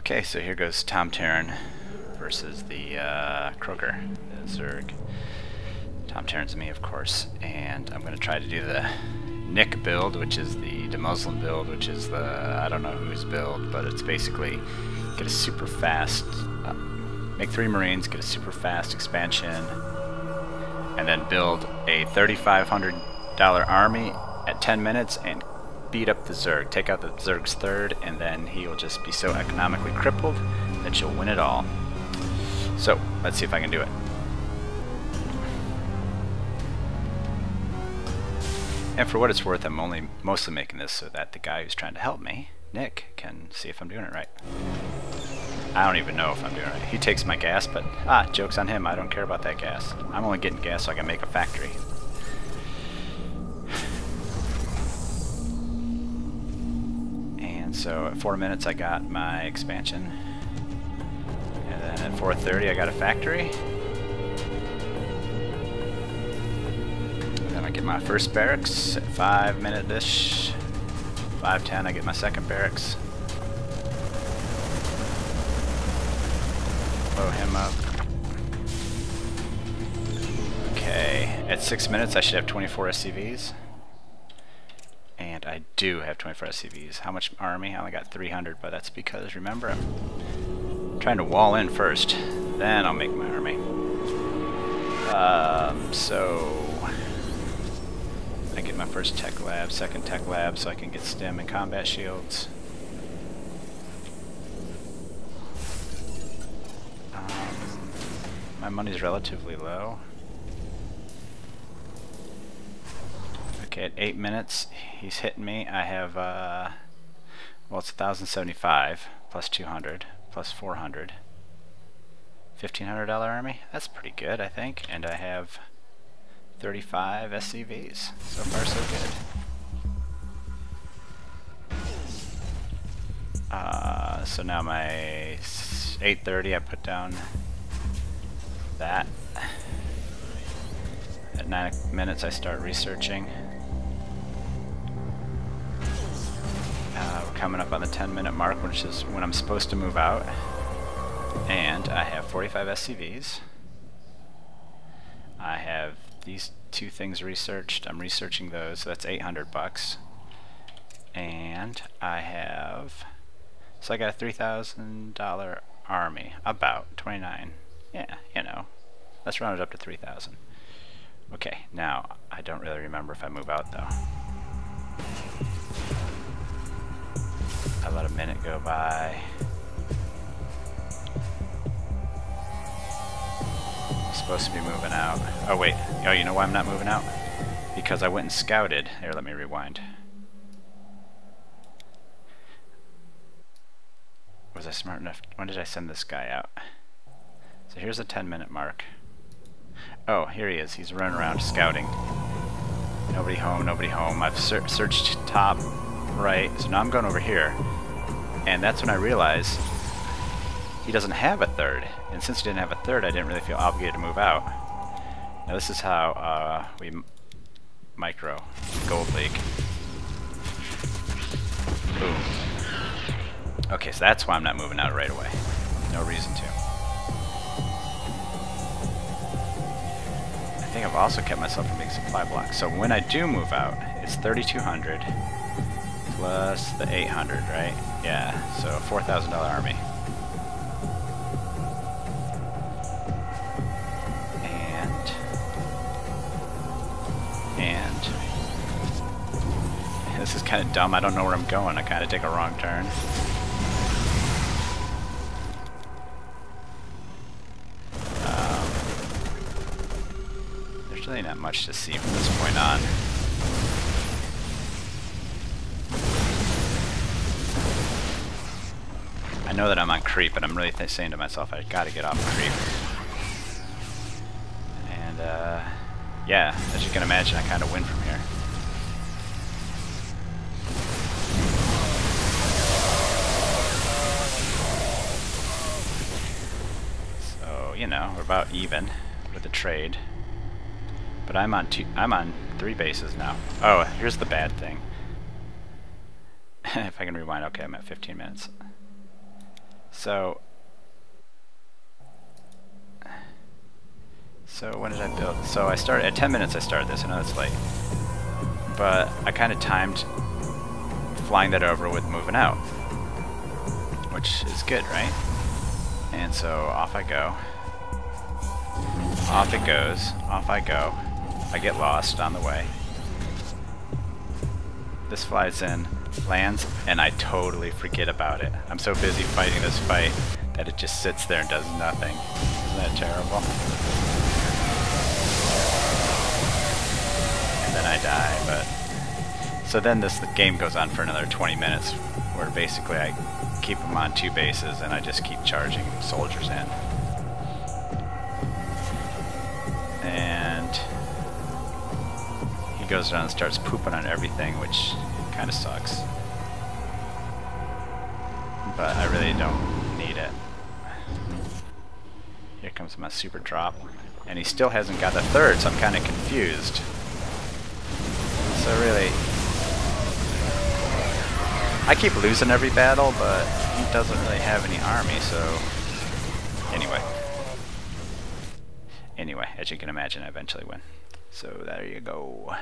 Okay, so here goes TomTerran versus the Croaker, the Zerg. TomTerran's me, of course, and I'm going to try to do the Nick build, which is the Muslim build, which is the I don't know whose build, but it's basically get a super fast, make 3 Marines, get a super fast expansion, and then build a $3,500 army at 10 minutes and beat up the Zerg. Take out the Zerg's third, and then he will just be so economically crippled that you'll win it all. So, let's see if I can do it. And for what it's worth, I'm mostly making this so that the guy who's trying to help me, Nick, can see if I'm doing it right. I don't even know if I'm doing it right. He takes my gas, but joke's on him. I don't care about that gas. I'm only getting gas so I can make a factory. And so at 4 minutes I got my expansion. And then at 4:30 I got a factory. I get my first barracks at 5 minute-ish. 5:10 I get my second barracks. Blow him up. Okay, at 6 minutes I should have 24 SCVs. And I do have 24 SCVs. How much army? I only got 300, but that's because, remember, I'm trying to wall in first. Then I'll make my army. So I get my first tech lab, second tech lab, so I can get stim and combat shields. My money's relatively low. Okay, at 8 minutes, he's hitting me. I have, well, it's 1,075 plus 200 plus 400. $1,500 army? That's pretty good, I think. And I have 35 SCVs. So far, so good. So now my 8:30, I put down that. At 9 minutes, I start researching. We're coming up on the 10-minute mark, which is when I'm supposed to move out. And I have 45 SCVs. I have these 2 things researched. I'm researching those, so that's $800. And I have, so I got a $3,000 army, about 29. Yeah, you know, let's round it up to 3,000. Okay, now I don't really remember if I move out though. I let a minute go by. Supposed to be moving out. Oh wait, oh, you know why I'm not moving out? Because I went and scouted. Here, let me rewind. Was I smart enough? When did I send this guy out? So here's the 10-minute mark. Oh, here he is. He's running around scouting. Nobody home, nobody home. I've searched top right, so now I'm going over here. And that's when I realize he doesn't have a third, and since he didn't have a third, I didn't really feel obligated to move out. Now this is how we micro Gold League. Boom. Okay, so that's why I'm not moving out right away. No reason to. I think I've also kept myself from being supply blocked. So when I do move out, it's 3,200 plus the 800, right? Yeah, so a $4,000 army. This is kind of dumb. I don't know where I'm going. I kind of take a wrong turn. There's really not much to see from this point on. I know that I'm on creep, but I'm really saying to myself, I gotta get off creep. And yeah, as you can imagine, I kind of win from here. You know, we're about even with the trade, but I'm on 3 bases now. Oh, here's the bad thing. If I can rewind, okay, I'm at 15 minutes. So when did I build? So I started at 10 minutes. I started this. I know it's late, but I kind of timed flying that over with moving out, which is good, right? And so off I go. Off it goes. Off I go. I get lost on the way. This flies in, lands, and I totally forget about it. I'm so busy fighting this fight that it just sits there and does nothing. Isn't that terrible? And then I die, but... So then the game goes on for another 20 minutes, where basically I keep them on 2 bases and I just keep charging soldiers in. And he goes around and starts pooping on everything, which kind of sucks. But I really don't need it. Here comes my super drop. And he still hasn't got the third, so I'm kind of confused. So really... I keep losing every battle, but he doesn't really have any army, so... Anyway, as you can imagine, I eventually win. So there you go.